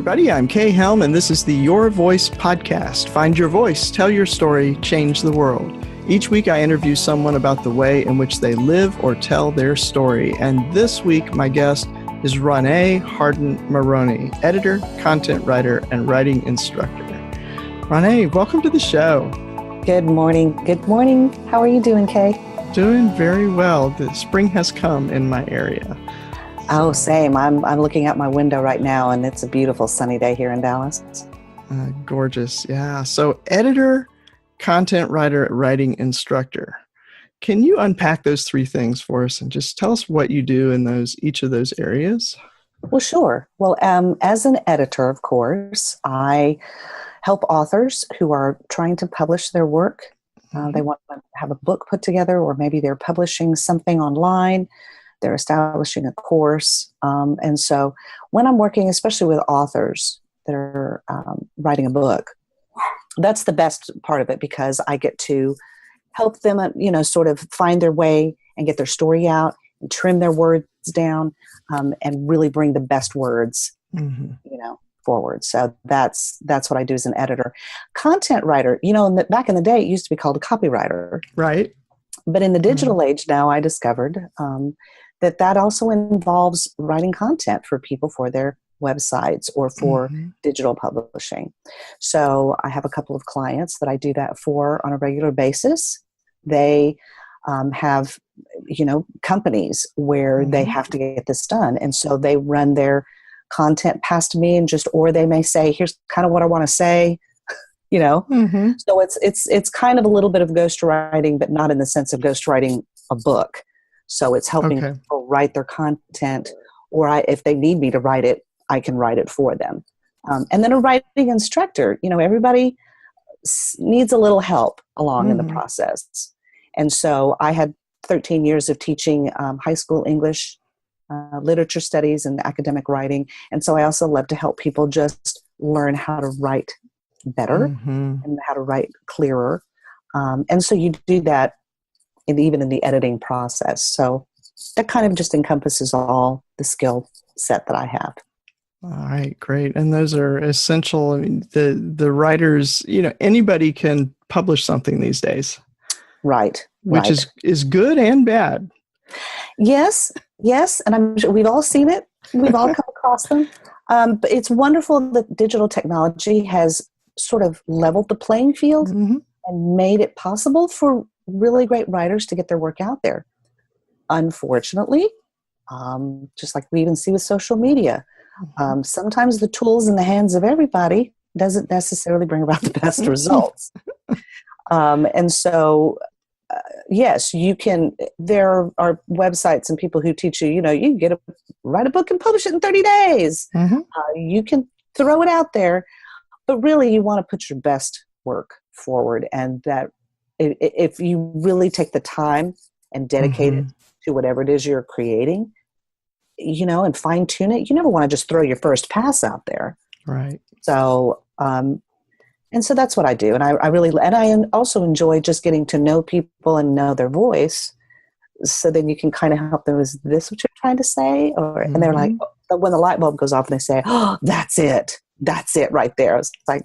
everybody. I'm Kay Helm, and this is the Your Voice podcast. Find your voice, tell your story, change the world. Each week, I interview someone about the way in which they live or tell their story. And this week, my guest is Ronei Harden, editor, content writer, and writing instructor. Ronei, welcome to the show. Good morning. Good morning. How are you doing, Kay? Doing very well. The spring has come in my area. Oh, same. I'm looking out my window right now, and it's a beautiful sunny day here in Dallas. Gorgeous. Yeah. So editor, content writer, writing instructor. Can you unpack those three things for us and just tell us what you do in each of those areas? Well, sure. Well, as an editor, of course, I help authors who are trying to publish their work. They want to have a book put together, or maybe they're publishing something online. They're establishing a course. And so when I'm working, especially with authors that are writing a book, that's the best part of it, because I get to help them, sort of find their way and get their story out and trim their words down and really bring the best words, forward. So that's what I do as an editor. Content writer, back in the day, it used to be called a copywriter. Right. But in the digital age now, I discovered that also involves writing content for people for their websites or for digital publishing. So I have a couple of clients that I do that for on a regular basis. They have, companies where they have to get this done. And so they run their content past me or they may say, here's kind of what I want to say, So it's kind of a little bit of ghostwriting, but not in the sense of ghostwriting a book. So it's helping people write their content, or if they need me to write it, I can write it for them. And then a writing instructor, everybody needs a little help along in the process. And so I had 13 years of teaching high school English, literature studies, and academic writing. And so I also love to help people just learn how to write better and how to write clearer. And so you do that even in the editing process. So that kind of just encompasses all the skill set that I have. All right, great. And those are essential. I mean, the writers, anybody can publish something these days. Right. Which is good and bad. Yes. And I'm sure we've all seen it. We've all come across them. But it's wonderful that digital technology has sort of leveled the playing field and made it possible for really great writers to get their work out there. Unfortunately, just like we even see with social media, sometimes the tools in the hands of everybody doesn't necessarily bring about the best results. And so, yes, you can. There are websites and people who teach you, you can write a book and publish it in 30 days. You can throw it out there, but really you want to put your best work forward, and that if you really take the time and dedicate it to whatever it is you're creating, and fine tune it, you never want to just throw your first pass out there. Right. So, and so that's what I do. And I also enjoy just getting to know people and know their voice. So then you can kind of help them. Is this what you're trying to say? And they're like, when the light bulb goes off and they say, oh, that's it. That's it right there. It's like,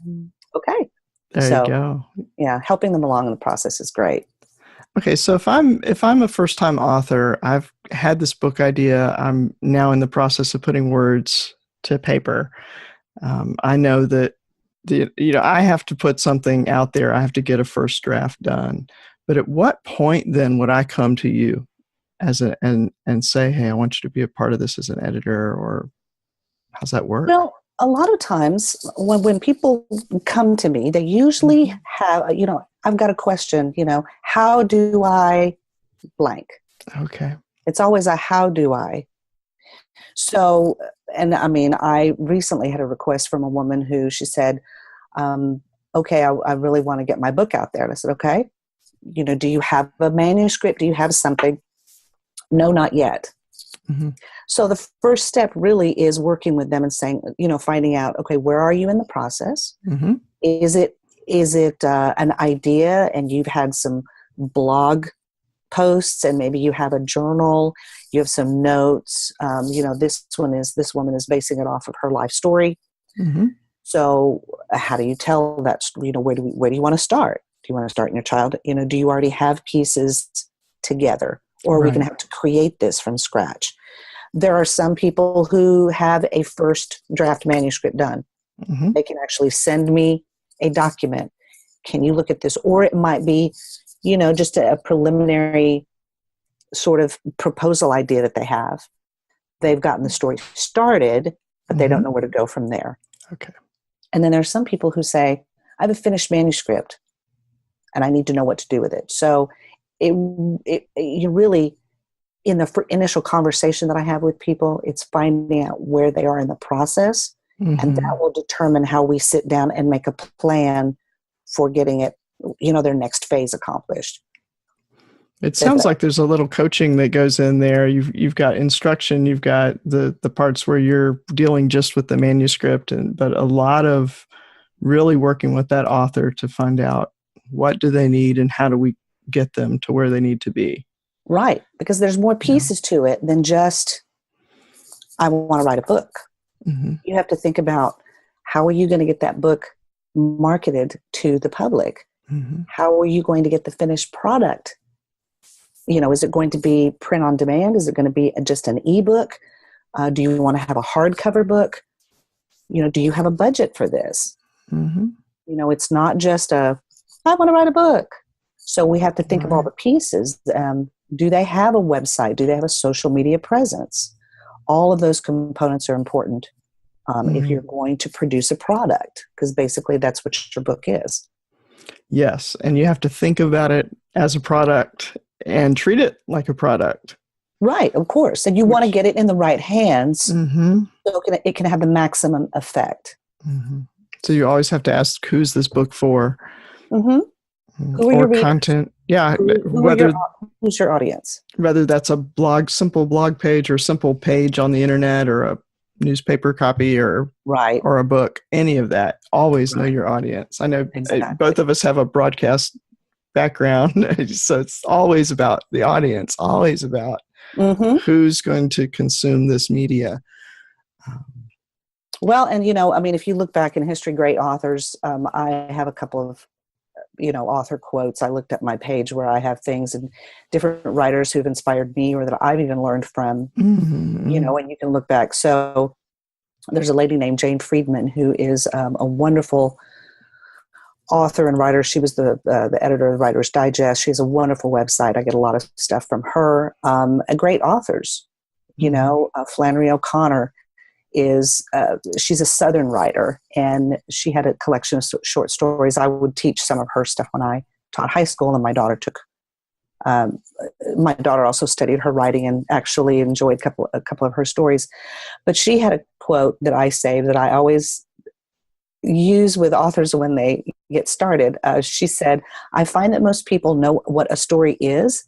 okay. There you go. Yeah, helping them along in the process is great. Okay, so if I'm a first-time author, I've had this book idea. I'm now in the process of putting words to paper. I know that I have to put something out there. I have to get a first draft done. But at what point then would I come to you and say, hey, I want you to be a part of this as an editor, or how's that work? Well, a lot of times when people come to me, they usually have, I've got a question, how do I blank? Okay. It's always a how do I? So, and I mean, I recently had a request from a woman who she said, okay, I really want to get my book out there. And I said, okay, do you have a manuscript? Do you have something? No, not yet. So the first step really is working with them and saying, finding out, okay, where are you in the process? Is it an idea and you've had some blog posts and maybe you have a journal, you have some notes. This woman is basing it off of her life story. Mm-hmm. So how do you tell that, where do you want to start? Do you want to start in your child? Do you already have pieces together, or are we going to have to create this from scratch? There are some people who have a first draft manuscript done. Mm-hmm. They can actually send me a document. Can you look at this? Or it might be, just a preliminary sort of proposal idea that they have. They've gotten the story started, but they don't know where to go from there. Okay. And then there are some people who say, I have a finished manuscript and I need to know what to do with it. So you really, in the initial conversation that I have with people, it's finding out where they are in the process. And that will determine how we sit down and make a plan for getting it, their next phase accomplished. It sounds like there's a little coaching that goes in there. You've got instruction, you've got the parts where you're dealing just with the manuscript, but a lot of really working with that author to find out what do they need and how do we get them to where they need to be. Right, because there's more pieces to it than just, I want to write a book. Mm-hmm. You have to think about, how are you going to get that book marketed to the public? Mm-hmm. How are you going to get the finished product? Is it going to be print on demand? Is it going to be just an ebook? Do you want to have a hardcover book? Do you have a budget for this? Mm-hmm. It's not just I want to write a book. So we have to think of all the pieces. Do they have a website? Do they have a social media presence? All of those components are important if you're going to produce a product, because basically that's what your book is. Yes, and you have to think about it as a product and treat it like a product. Right, of course. And you want to get it in the right hands so it can have the maximum effect. Mm-hmm. So you always have to ask, who's this book for? Mm-hmm. Who are or your readers? Content. Yeah. Who's your audience? Whether that's a simple blog page or simple page on the internet or a newspaper copy or a book, any of that, always know your audience. I know both of us have a broadcast background, so it's always about the audience, always about who's going to consume this media. Well, and if you look back in history, great authors, I have a couple of author quotes. I looked at my page where I have things and different writers who've inspired me or that I've even learned from, and you can look back. So there's a lady named Jane Friedman who is a wonderful author and writer. She was the editor of Writer's Digest. She has a wonderful website. I get a lot of stuff from her. Great authors, Flannery O'Connor she's a Southern writer, and she had a collection of short stories. I would teach some of her stuff when I taught high school, and my daughter also studied her writing and actually enjoyed a couple of her stories. But she had a quote that I saved that I always use with authors when they get started. She said, I find that most people know what a story is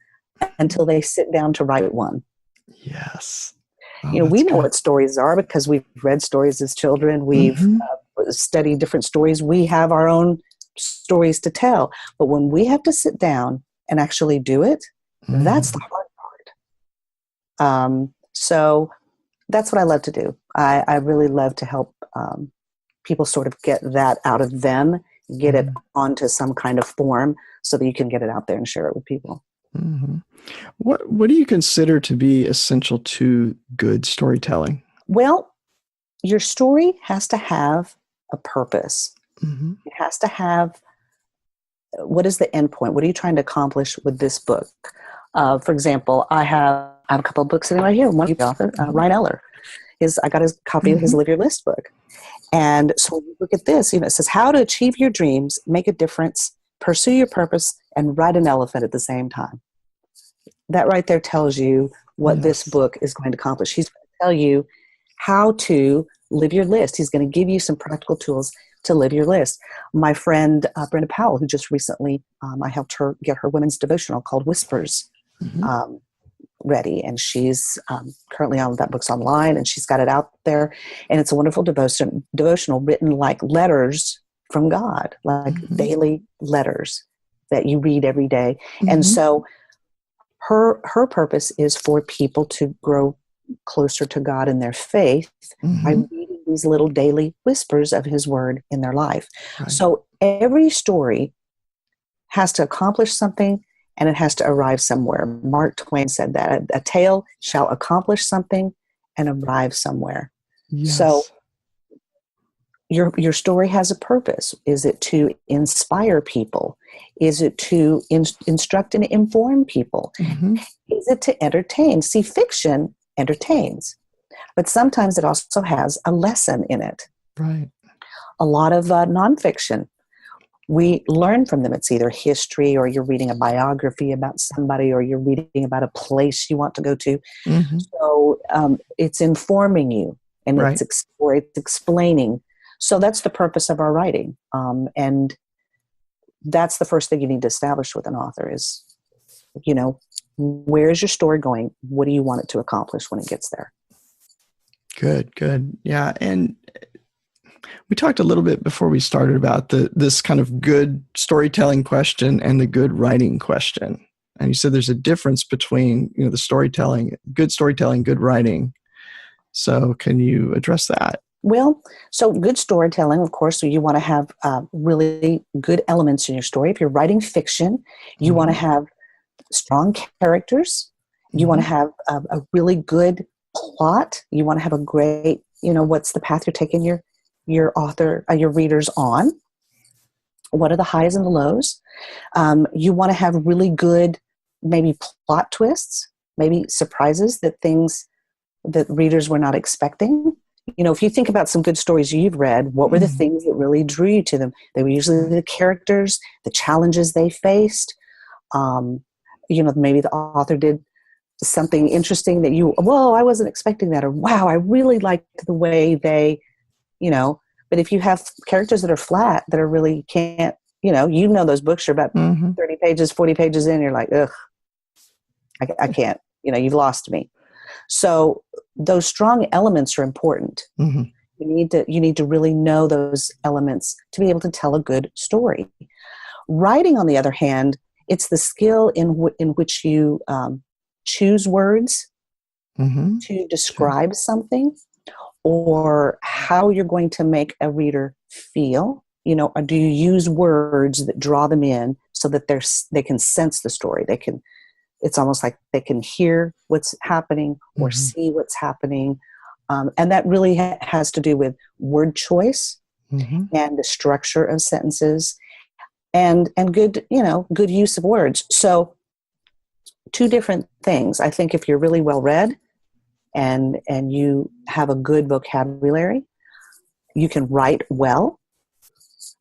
until they sit down to write one. Yes. We know what stories are because we've read stories as children. We've studied different stories. We have our own stories to tell. But when we have to sit down and actually do it, that's the hard part. So that's what I love to do. I really love to help people sort of get that out of them, get it onto some kind of form so that you can get it out there and share it with people. Mm-hmm. What do you consider to be essential to good storytelling? Well, your story has to have a purpose. Mm-hmm. It has to have, what is the end point? What are you trying to accomplish with this book? For example, I have a couple of books sitting right here. One author, Ryan Eller, I got his copy of his Live Your List book. And so when you look at this, it says how to achieve your dreams, make a difference, pursue your purpose, and ride an elephant at the same time. That right there tells you what this book is going to accomplish. He's going to tell you how to live your list. He's going to give you some practical tools to live your list. My friend, Brenda Powell, who just recently, I helped her get her women's devotional called Whispers ready. And she's currently on that book's online and she's got it out there. And it's a wonderful devotional written like letters from God, like daily letters that you read every day. And so her purpose is for people to grow closer to God in their faith by reading these little daily whispers of his word in their life. Right. So every story has to accomplish something, and it has to arrive somewhere. Mark Twain said that a tale shall accomplish something and arrive somewhere. So Yes. your story has a purpose. Is it to inspire people? Is it to instruct and inform people? Mm-hmm. Is it to entertain? See, fiction entertains, but sometimes it also has a lesson in it. Right. A lot of nonfiction, we learn from them. It's either history, or you're reading a biography about somebody, or you're reading about a place you want to go to. Mm-hmm. So it's informing you, and Right. it's explaining. So that's the purpose of our writing. And that's the first thing you need to establish with an author is, where is your story going? What do you want it to accomplish when it gets there? Good. Yeah. And we talked a little bit before we started about this kind of good storytelling question and the good writing question. And you said there's a difference between, the storytelling, good writing. So can you address that? Well, so good storytelling, of course, so you want to have really good elements in your story. If you're writing fiction, you want to have strong characters. You want to have a really good plot. You want to have a great, what's the path you're taking your author, your readers on? What are the highs and the lows? You want to have really good, maybe plot twists, maybe surprises, things that readers were not expecting. If you think about some good stories you've read, what were the things that really drew you to them? They were usually the characters, the challenges they faced. Maybe the author did something interesting that I wasn't expecting that, or wow, I really liked the way they, but if you have characters that are flat, that are really can't, those books are about 30 pages, 40 pages in, you're like, ugh, I can't, you've lost me. So those strong elements are important. Mm-hmm. You need to really know those elements to be able to tell a good story. Writing, on the other hand, it's the skill in which you choose words to describe something, or how you're going to make a reader feel. Or do you use words that draw them in so that they can sense the story? It's almost like they can hear what's happening or see what's happening. And that really has to do with word choice and the structure of sentences and good, good use of words. So two different things. I think if you're really well read and you have a good vocabulary, you can write well.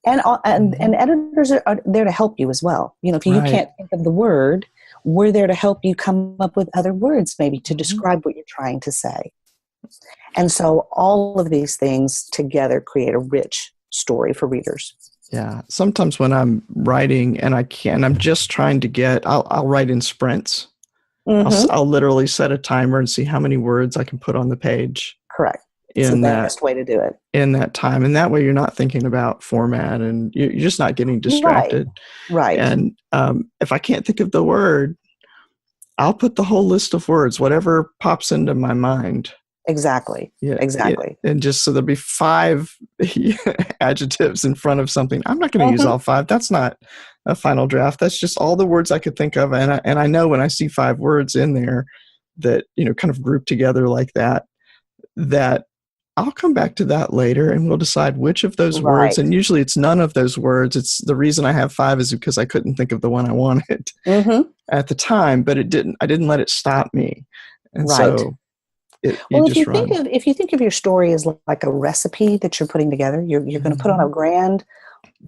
And editors are there to help you as well. If you can't think of the word, we're there to help you come up with other words, maybe to describe what you're trying to say. And so all of these things together create a rich story for readers. Yeah. Sometimes when I'm writing and I'm just trying to I'll write in sprints. I'll literally set a timer and see how many words I can put on the page. Correct. It's the best way to do it. In that time. And that way you're not thinking about format and you're just not getting distracted. Right. And if I can't think of the word, I'll put the whole list of words, whatever pops into my mind. Exactly. Yeah, exactly. And just so there'll be 5 adjectives in front of something. I'm not going to use all 5. That's not a final draft. That's just all the words I could think of. And I know when I see 5 words in there that, kind of grouped together like that I'll come back to that later and we'll decide which of those words. And usually it's none of those words. It's the reason I have 5 is because I couldn't think of the one I wanted at the time, but I didn't let it stop me. And so if you think of your story as like a recipe that you're putting together, you're going to put on a grand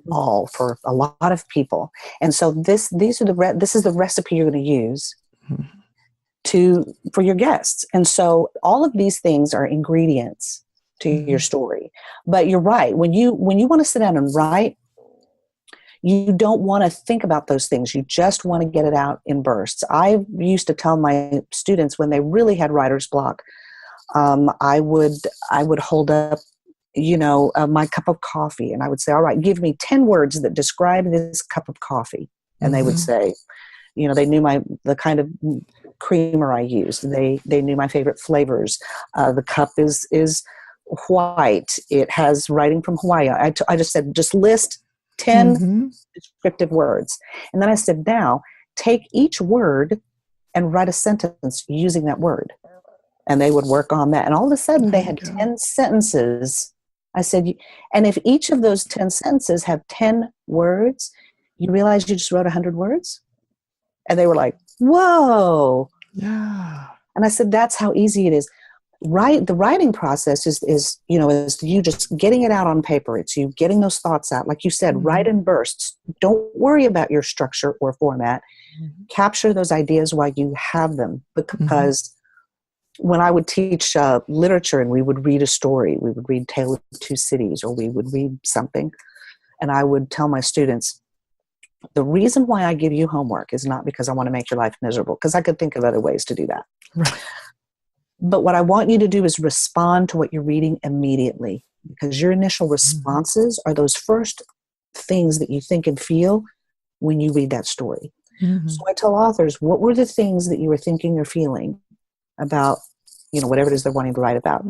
ball for a lot of people. And so this is the recipe you're going to use for your guests. And so all of these things are ingredients to your story. But you're right. When you want to sit down and write, you don't want to think about those things. You just want to get it out in bursts. I used to tell my students when they really had writer's block, I would hold up, my cup of coffee, and I would say, all right, give me 10 words that describe this cup of coffee. And they would say, they knew the kind of creamer I used. They knew my favorite flavors. The cup is white. It has writing from Hawaii. I just said, just list 10 descriptive words. And then I said, now take each word and write a sentence using that word. And they would work on that. And all of a sudden they had 10 sentences. I said, and if each of those 10 sentences have 10 words, you realize you just wrote 100 words? And they were like, whoa. Yeah. And I said, that's how easy it is. The writing process is you just getting it out on paper. It's you getting those thoughts out. Like you said, write in bursts. Don't worry about your structure or format. Capture those ideas while you have them. Because when I would teach literature and we would read a story, we would read Tale of Two Cities, or we would read something, and I would tell my students, the reason why I give you homework is not because I want to make your life miserable, because I could think of other ways to do that. Right. But what I want you to do is respond to what you're reading immediately, because your initial responses are those first things that you think and feel when you read that story. So I tell authors, what were the things that you were thinking or feeling about, whatever it is they're wanting to write about?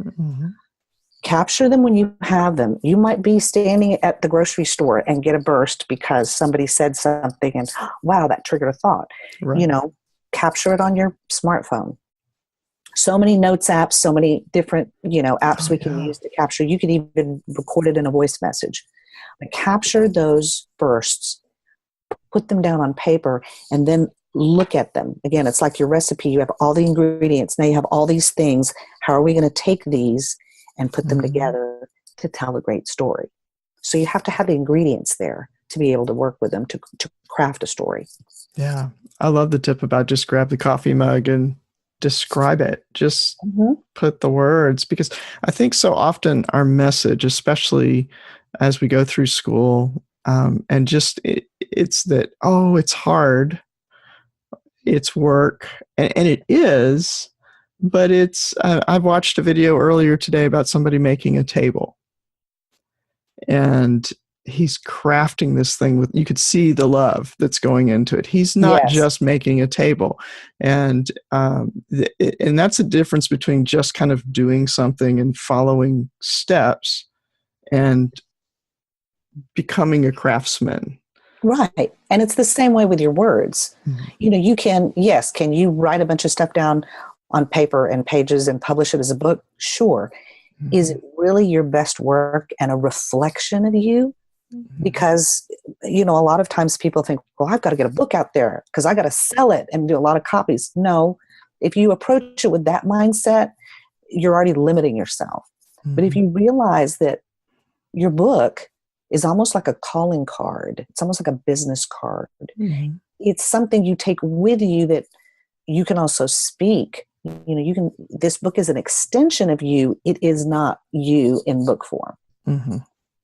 Capture them when you have them. You might be standing at the grocery store and get a burst because somebody said something and, wow, that triggered a thought. Right. Capture it on your smartphone. So many notes apps, so many different, apps we can use to capture. You can even record it in a voice message. But capture those bursts, put them down on paper, and then look at them. Again, it's like your recipe. You have all the ingredients. Now you have all these things. How are we going to take these and put them together to tell a great story? So you have to have the ingredients there to be able to work with them to craft a story. Yeah. I love the tip about just grab the coffee mug and describe it. Just put the words, because I think so often our message, especially as we go through school, and just it's that, it's hard, it's work, and it is, but it's, I've watched a video earlier today about somebody making a table, and he's crafting this thing you could see the love that's going into it. He's not just making a table. And that's a difference between just kind of doing something and following steps and becoming a craftsman. Right. And it's the same way with your words. You can you write a bunch of stuff down on paper and pages and publish it as a book? Sure. Is it really your best work and a reflection of you? Because, a lot of times people think, well, I've got to get a book out there because I got to sell it and do a lot of copies. No, if you approach it with that mindset, you're already limiting yourself. But if you realize that your book is almost like a calling card, it's almost like a business card. It's something you take with you that you can also speak. This book is an extension of you. It is not you in book form.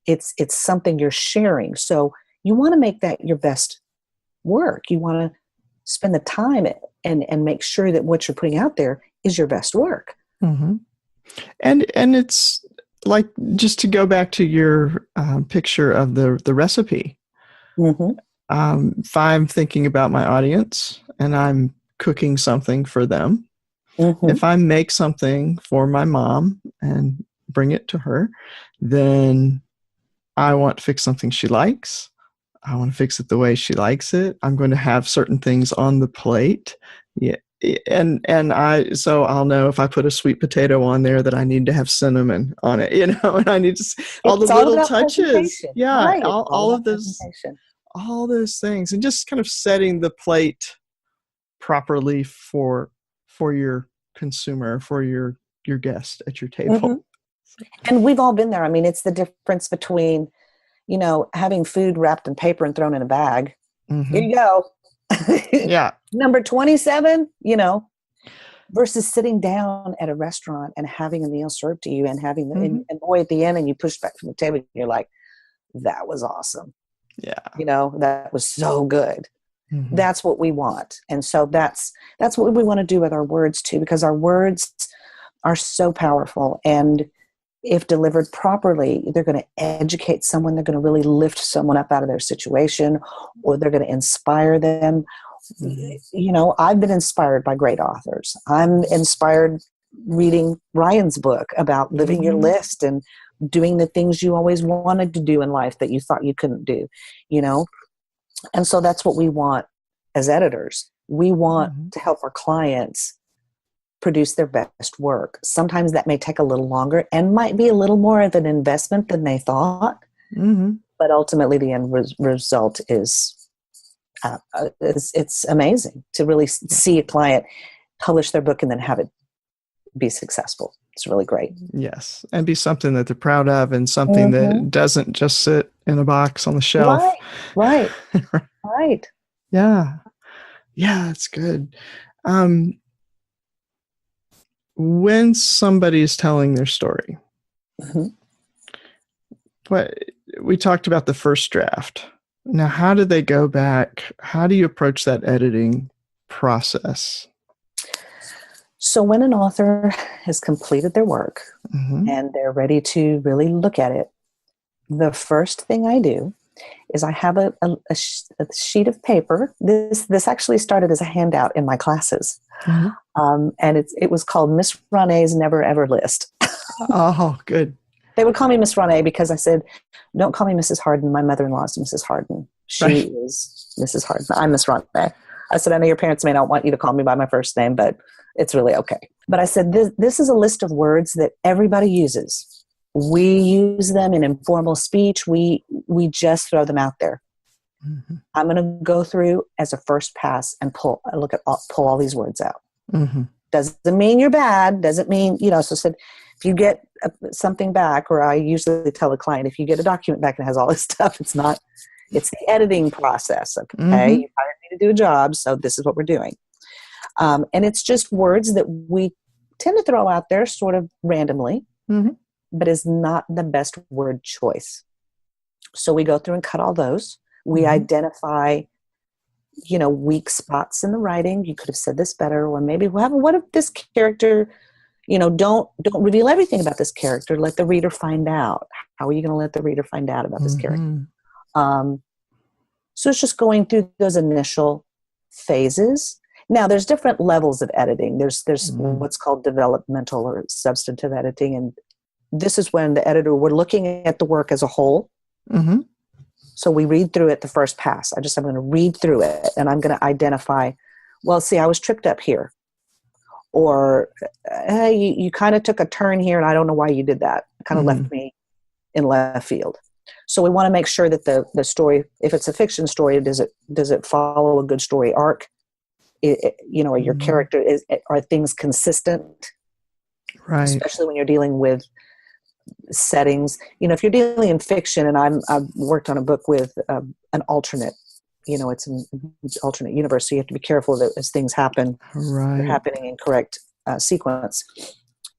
It's something you're sharing. So you want to make that your best work. You want to spend the time and make sure that what you're putting out there is your best work. And it's like, just to go back to your picture of the recipe. If I'm thinking about my audience and I'm cooking something for them, if I make something for my mom and bring it to her, then I want to fix something she likes. I want to fix it the way she likes it. I'm going to have certain things on the plate. Yeah. And so I'll know if I put a sweet potato on there that I need to have cinnamon on it, and I need to, all the little touches. Yeah. Right. All of those, all those things, and just kind of setting the plate properly for your consumer, for your guest at your table. And we've all been there. I mean, it's the difference between, having food wrapped in paper and thrown in a bag. Here you go. Yeah. Number 27, versus sitting down at a restaurant and having a meal served to you and having and boy, at the end, and you push back from the table and you're like, that was awesome. Yeah. That was so good. That's what we want. And so that's what we want to do with our words too, because our words are so powerful. And if delivered properly, they're going to educate someone. They're going to really lift someone up out of their situation, or they're going to inspire them. I've been inspired by great authors. I'm inspired reading Ryan's book about living your list and doing the things you always wanted to do in life that you thought you couldn't do, you know? And so that's what we want as editors. We want to help our clients produce their best work. Sometimes that may take a little longer and might be a little more of an investment than they thought. But ultimately the end result is it's amazing to really see a client publish their book and then have it be successful. It's really great. Yes. And be something that they're proud of and something that doesn't just sit in a box on the shelf. Right. Yeah. Yeah, that's good. When somebody is telling their story, but we talked about the first draft. Now, how do they go back? How do you approach that editing process? So when an author has completed their work and they're ready to really look at it, the first thing I do is I have a sheet of paper. This actually started as a handout in my classes. And it was called Miss Ronei's Never Ever List. Oh, good. They would call me Miss Ronei because I said, don't call me Mrs. Harden. My mother-in-law is Mrs. Harden. She is Mrs. Harden. I'm Miss Ronei. I said, I know your parents may not want you to call me by my first name, but it's really okay. But I said, this is a list of words that everybody uses. We use them in informal speech. We just throw them out there. I'm going to go through as a first pass and pull all these words out. Doesn't mean you're bad. Doesn't mean, so I said, if you get something back, or I usually tell the client, if you get a document back and has all this stuff, it's the editing process. Okay. You hired me to do a job. So this is what we're doing. And it's just words that we tend to throw out there sort of randomly, but is not the best word choice. So we go through and cut all those. We identify, weak spots in the writing. You could have said this better, or maybe what if this character, don't reveal everything about this character. Let the reader find out. How are you going to let the reader find out about this character? So it's just going through those initial phases. Now, there's different levels of editing. There's what's called developmental or substantive editing, and this is when the editor, we're looking at the work as a whole. So we read through it the first pass. I'm going to read through it, and I'm going to identify, well, see, I was tripped up here. Or, hey, you kind of took a turn here, and I don't know why you did that. It kind of left me in left field. So we want to make sure that the story, if it's a fiction story, does it follow a good story arc? Are your character, are things consistent? Right. Especially when you're dealing with settings. If you're dealing in fiction, and I've worked on a book with an alternate, it's an alternate universe, so you have to be careful that as things happen, they're happening in correct sequence.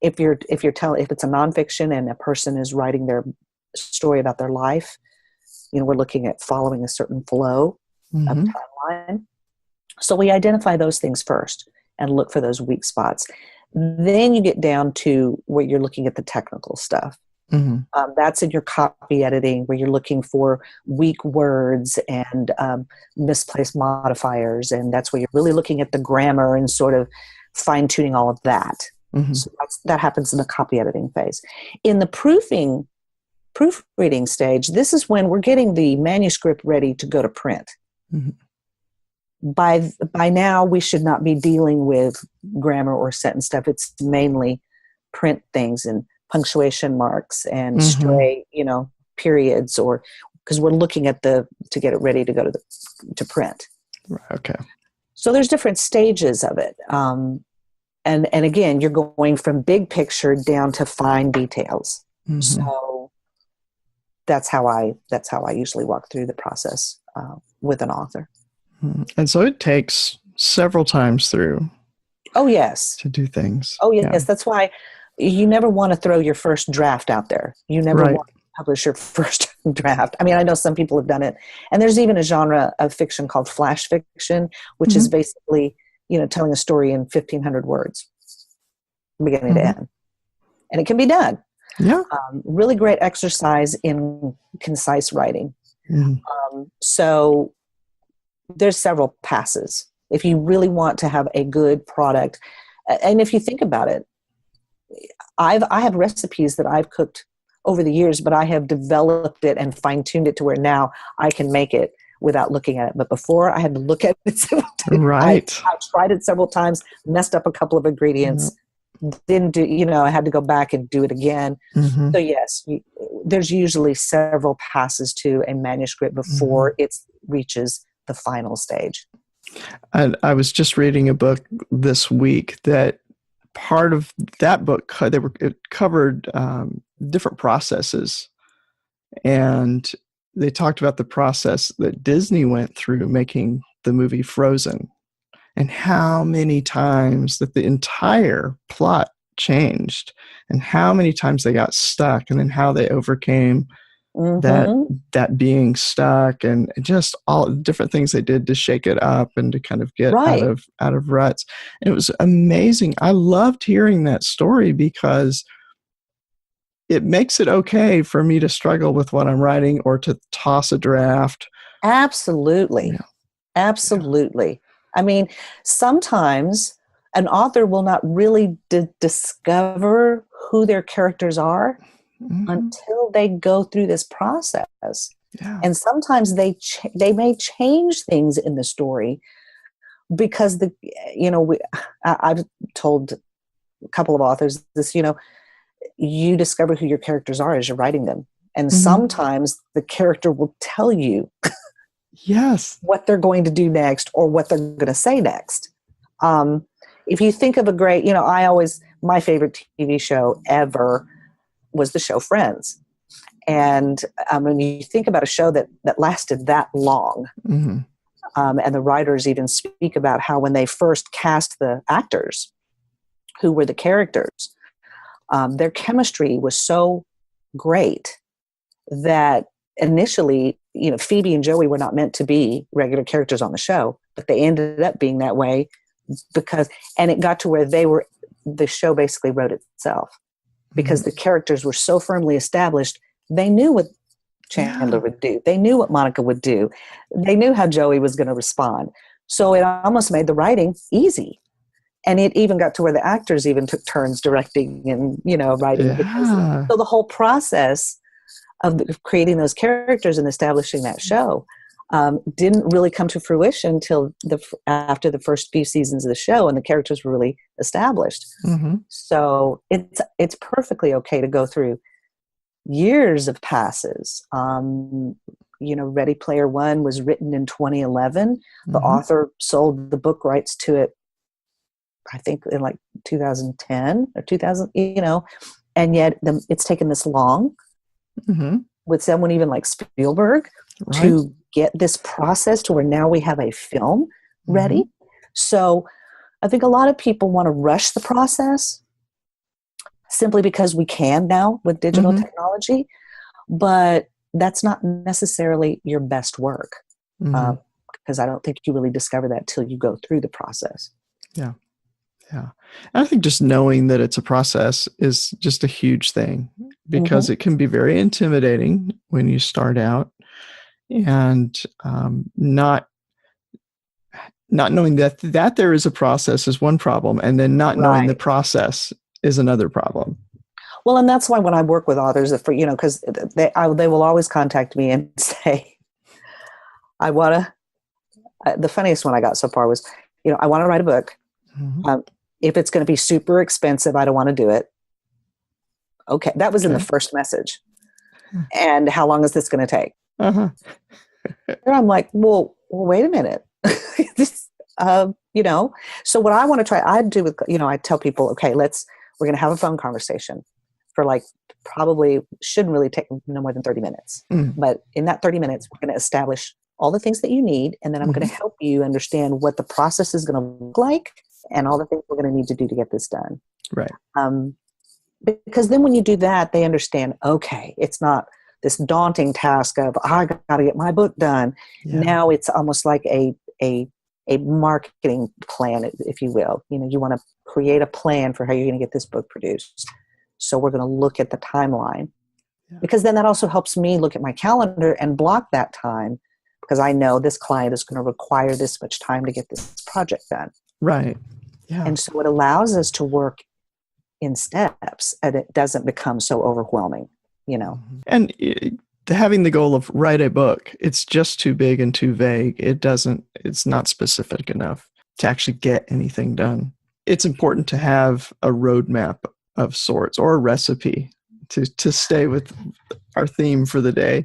If it's a nonfiction and a person is writing their story about their life, we're looking at following a certain flow of timeline. So we identify those things first and look for those weak spots. Then you get down to where you're looking at the technical stuff. That's in your copy editing, where you're looking for weak words and misplaced modifiers. And that's where you're really looking at the grammar and sort of fine-tuning all of that. So that happens in the copy editing phase. In the proofreading stage, this is when we're getting the manuscript ready to go to print. By now, we should not be dealing with grammar or sentence stuff. It's mainly print things and punctuation marks and stray, periods, or because we're looking at to get it ready to go to print. Okay. So there's different stages of it. And again, you're going from big picture down to fine details. So that's how I usually walk through the process with an author. And so it takes several times through. Oh, yes. To do things. Oh, yes. Yeah. That's why you never want to throw your first draft out there. You never want to publish your first draft. I mean, I know some people have done it. And there's even a genre of fiction called flash fiction, which is basically, telling a story in 1,500 words, beginning to end. And it can be done. Yeah. Really great exercise in concise writing. So there's several passes. If you really want to have a good product, and if you think about it, I have recipes that I've cooked over the years, but I have developed it and fine-tuned it to where now I can make it without looking at it. But before, I had to look at it several times. Right. I tried it several times, messed up a couple of ingredients, didn't do, I had to go back and do it again. Mm-hmm. So yes, there's usually several passes to a manuscript before it reaches the final stage. And I was just reading a book this week that part of that book, it covered different processes. And they talked about the process that Disney went through making the movie Frozen, and how many times that the entire plot changed, and how many times they got stuck, and then how they overcame that being stuck, and just all different things they did to shake it up and to kind of get out of ruts. And it was amazing. I loved hearing that story because it makes it okay for me to struggle with what I'm writing or to toss a draft. Absolutely. Yeah. Absolutely. Yeah. I mean, sometimes an author will not really discover who their characters are until they go through this process. Yeah. And sometimes they may change things in the story because I've told a couple of authors this, you discover who your characters are as you're writing them. And sometimes the character will tell you what they're going to do next or what they're going to say next. If you think of a great, my favorite TV show ever was the show Friends. And when you think about a show that lasted that long, and the writers even speak about how when they first cast the actors who were the characters, their chemistry was so great that initially, Phoebe and Joey were not meant to be regular characters on the show, but they ended up being that way and it got to where the show basically wrote itself because the characters were so firmly established. They knew what Chandler would do. They knew what Monica would do. They knew how Joey was going to respond. So it almost made the writing easy. And it even got to where the actors even took turns directing and, writing. Yeah. So the whole process of creating those characters and establishing that show didn't really come to fruition until after the first few seasons of the show and the characters were really established. So it's perfectly okay to go through years of passes. Ready Player One was written in 2011. The author sold the book rights to it, I think in like 2010 or 2000, and yet it's taken this long with someone even like Spielberg to get this process to where now we have a film ready. So I think a lot of people want to rush the process simply because we can now with digital technology, but that's not necessarily your best work because I don't think you really discover that till you go through the process. Yeah. Yeah. And I think just knowing that it's a process is just a huge thing because it can be very intimidating when you start out, and not knowing that there is a process is one problem, and then not knowing the process is another problem. Well, and that's why when I work with authors, because they will always contact me and say, I want to, the funniest one I got so far was, I want to write a book. If it's going to be super expensive, I don't want to do it. Okay. That was in the first message. And how long is this going to take? And I'm like, well, wait a minute. So what I want to try, I'd do with, I tell people, okay, we're going to have a phone conversation for probably shouldn't really take no more than 30 minutes. But in that 30 minutes, we're going to establish all the things that you need. And then I'm going to help you understand what the process is going to look like and all the things we're going to need to do to get this done. Right. Because then when you do that, they understand, okay, it's not this daunting task of, I got to get my book done. Yeah. Now it's almost like a marketing plan, if you will. You want to create a plan for how you're going to get this book produced. So we're going to look at the timeline because then that also helps me look at my calendar and block that time because I know this client is going to require this much time to get this project done. Right. Yeah. And so it allows us to work in steps, and it doesn't become so overwhelming, And having the goal of write a book, it's just too big and too vague. It's not specific enough to actually get anything done. It's important to have a roadmap of sorts or a recipe to stay with our theme for the day.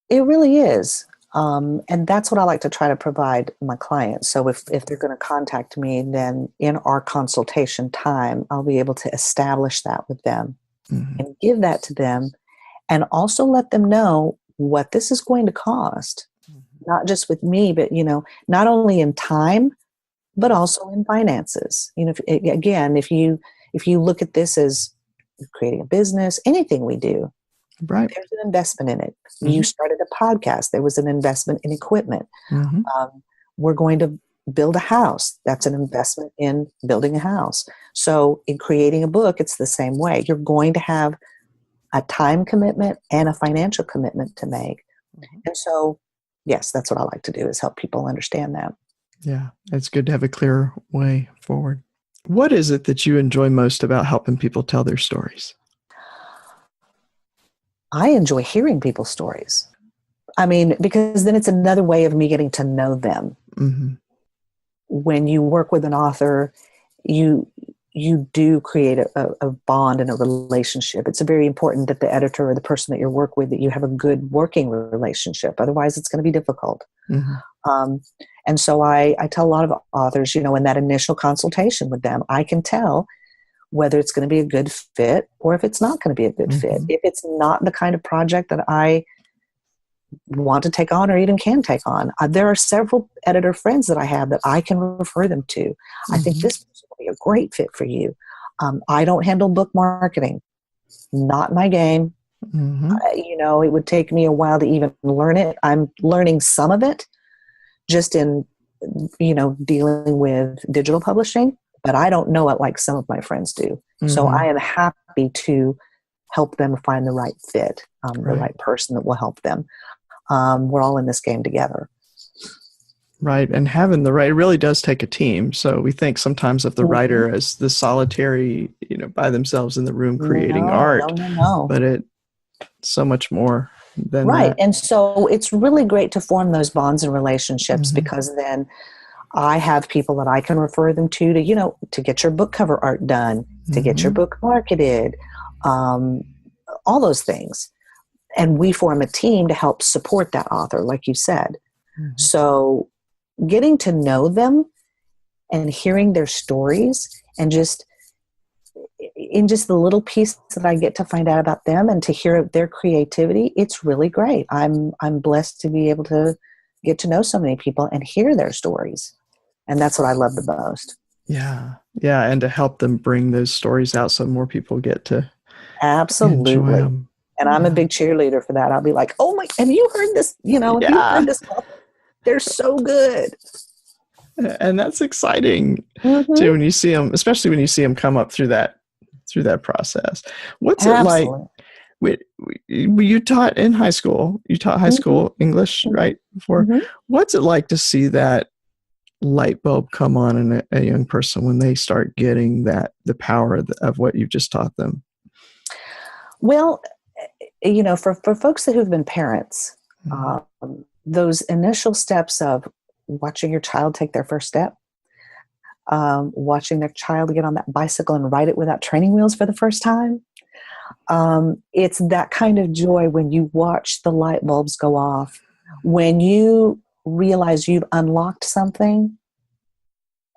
It really is. And that's what I like to try to provide my clients. So if they're going to contact me, then in our consultation time, I'll be able to establish that with them and give that to them, and also let them know what this is going to cost, not just with me, but, not only in time, but also in finances. If you look at this as creating a business, anything we do, right, there's an investment in it. You started a podcast. There was an investment in equipment. We're going to build a house. That's an investment in building a house. So in creating a book, it's the same way. You're going to have a time commitment and a financial commitment to make. And so, yes, that's what I like to do, is help people understand that. Yeah, it's good to have a clear way forward. What is it that you enjoy most about helping people tell their stories? I enjoy hearing people's stories. I mean, because then it's another way of me getting to know them. When you work with an author, you do create a bond and a relationship. It's very important that the editor or the person that you work with, that you have a good working relationship. Otherwise, it's going to be difficult. And so I tell a lot of authors, in that initial consultation with them, I can tell whether it's going to be a good fit or if it's not going to be a good fit. If it's not the kind of project that I want to take on or even can take on. There are several editor friends that I have that I can refer them to. I think this person will be a great fit for you. I don't handle book marketing. Not my game. It would take me a while to even learn it. I'm learning some of it just in, dealing with digital publishing, but I don't know it like some of my friends do. So I am happy to help them find the right fit, the right person that will help them. We're all in this game together. Right. And having the right, it really does take a team. So we think sometimes of the writer as the solitary, by themselves in the room creating art. No. But it's so much more than right. that. And so it's really great to form those bonds and relationships, because then I have people that I can refer them to get your book cover art done, to get your book marketed, all those things. And we form a team to help support that author, like you said. So getting to know them and hearing their stories, and just the little piece that I get to find out about them and to hear their creativity, it's really great. I'm blessed to be able to get to know so many people and hear their stories. And that's what I love the most. Yeah. Yeah. And to help them bring those stories out so more people get to absolutely enjoy them. And I'm a big cheerleader for that. I'll be like, oh my, have you heard this? Have you heard this? They're so good. And that's exciting too, when you see them, especially when you see them come up through that process. What's it like? You taught in high school. You taught high school English, right? Before. What's it like to see that light bulb come on in a young person when they start getting the power of what you've just taught them? Well, for folks that who've been parents, those initial steps of watching your child take their first step, watching their child get on that bicycle and ride it without training wheels for the first time, it's that kind of joy when you watch the light bulbs go off, when you realize you've unlocked something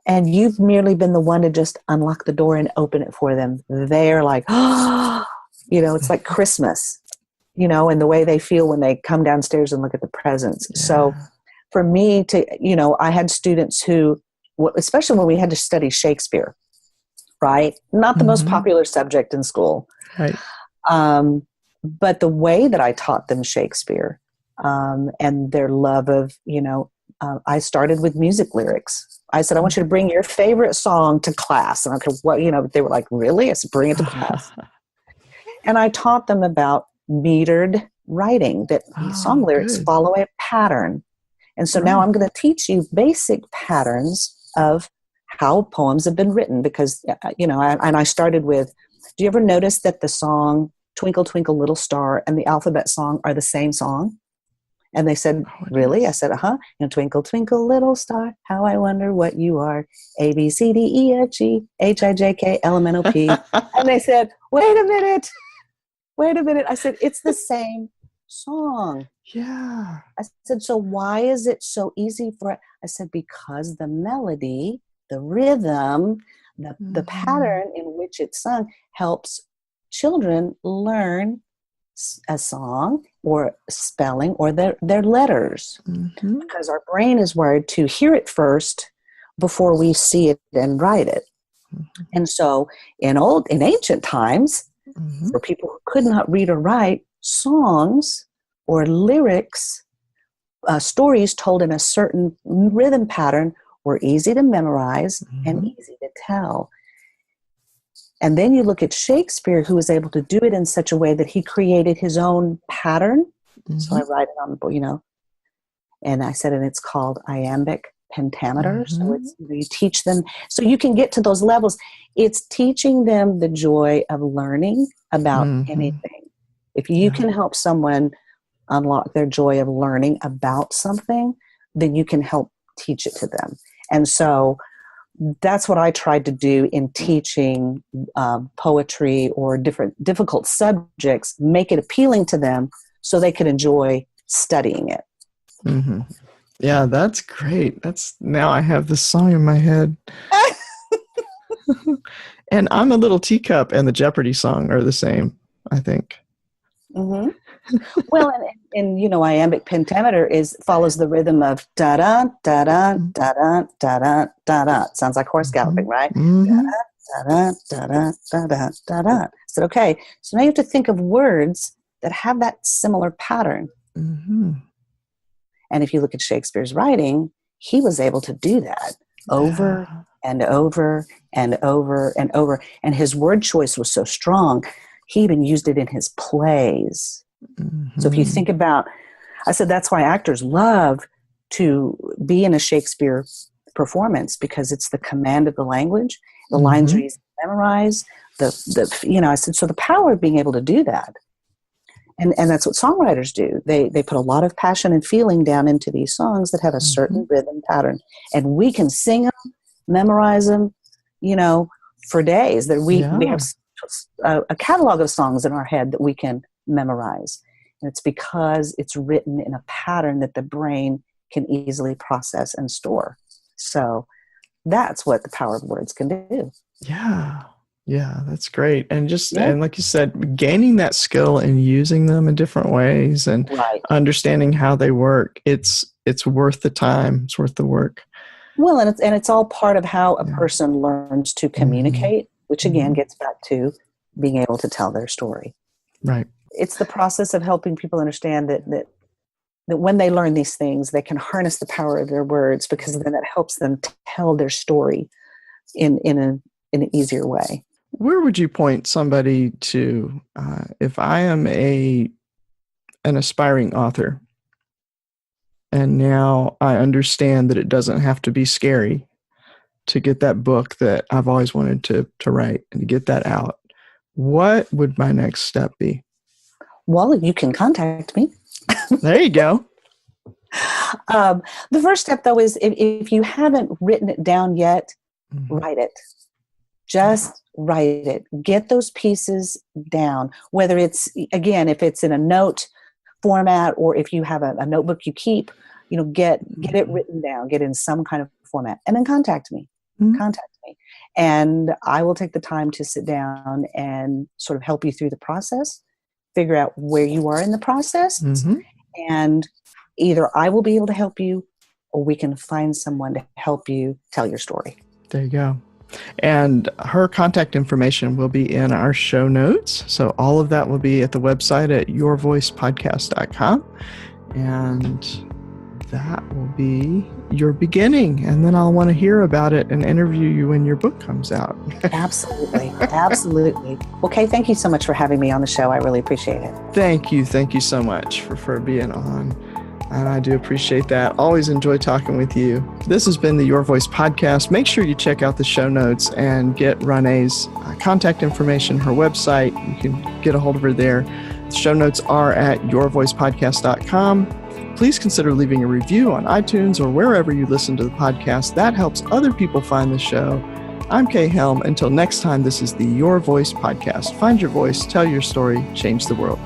and you've merely been the one to just unlock the door and open it for them. They're like, oh, it's like Christmas, and the way they feel when they come downstairs and look at the presents. Yeah. So for me I had students who, especially when we had to study Shakespeare, right? Not the most popular subject in school. Right. But the way that I taught them Shakespeare, and their love of, I started with music lyrics. I said, I want you to bring your favorite song to class. And I could, they were like, really? I said, bring it to class. And I taught them about metered writing, that song lyrics follow a pattern. And so now I'm going to teach you basic patterns of how poems have been written, because, and I started with, do you ever notice that the song Twinkle, Twinkle, Little Star and the alphabet song are the same song? And they said, really? I said, twinkle, twinkle, little star, how I wonder what you are. A, B, C, D, E, F, G, H, I, J, K, L, M, N, O, P. And they said, wait a minute. I said, it's the same song. Yeah. I said, so why is it so easy for it? I said, because the melody, the rhythm, the pattern in which it's sung helps children learn a song or spelling or their letters, because our brain is wired to hear it first before we see it and write it. And so in ancient times, for people who could not read or write, songs or lyrics, stories told in a certain rhythm pattern were easy to memorize and easy to tell. And then you look at Shakespeare, who was able to do it in such a way that he created his own pattern. So I write it on the board, and I said, and it's called iambic pentameter. So it's, you teach them, so you can get to those levels. It's teaching them the joy of learning about anything. If you can help someone unlock their joy of learning about something, then you can help teach it to them. And so that's what I tried to do in teaching poetry or difficult subjects, make it appealing to them so they could enjoy studying it. Yeah, that's great. Now I have this song in my head. And I'm a Little Teacup and the Jeopardy song are the same, I think. Well, and iambic pentameter follows the rhythm of da da da da da da da da da da. Sounds like horse galloping, right? Da da da da da da da da. I said, okay, so now you have to think of words that have that similar pattern. And if you look at Shakespeare's writing, he was able to do that over and over and over and over. And his word choice was so strong, he even used it in his plays. So if you think about, I said that's why actors love to be in a Shakespeare performance, because it's the command of the language, the lines are easy to memorize. I said, so the power of being able to do that. And that's what songwriters do. They put a lot of passion and feeling down into these songs that have a certain rhythm pattern. And we can sing them, memorize them, for days. That we have a catalog of songs in our head that we can memorize. And it's because it's written in a pattern that the brain can easily process and store. So that's what the power of words can do. Yeah, that's great. And and like you said, gaining that skill and using them in different ways and understanding how they work, it's worth the time. It's worth the work. Well, and it's all part of how a person learns to communicate, which again gets back to being able to tell their story. Right. It's the process of helping people understand that when they learn these things, they can harness the power of their words, because then it helps them tell their story in an easier way. Where would you point somebody to if I am an aspiring author and now I understand that it doesn't have to be scary to get that book that I've always wanted to write and to get that out? What would my next step be? Well, you can contact me. There you go. The first step, though, is if you haven't written it down yet, write it. Just write it. Get those pieces down, whether it's, again, if it's in a note format or if you have a notebook you keep, get it written down, get in some kind of format, and then contact me. Contact me. And I will take the time to sit down and sort of help you through the process, figure out where you are in the process, and either I will be able to help you or we can find someone to help you tell your story. There you go. And her contact information will be in our show notes. So all of that will be at the website at yourvoicepodcast.com. And that will be your beginning. And then I'll want to hear about it and interview you when your book comes out. Absolutely. Absolutely. Well, Kay, thank you so much for having me on the show. I really appreciate it. Thank you. Thank you so much for being on. And I do appreciate that. Always enjoy talking with you. This has been the Your Voice podcast. Make sure you check out the show notes and get Ronei's contact information, her website. You can get a hold of her there. The show notes are at yourvoicepodcast.com. Please consider leaving a review on iTunes or wherever you listen to the podcast. That helps other people find the show. I'm Kay Helm. Until next time, this is the Your Voice podcast. Find your voice, tell your story, change the world.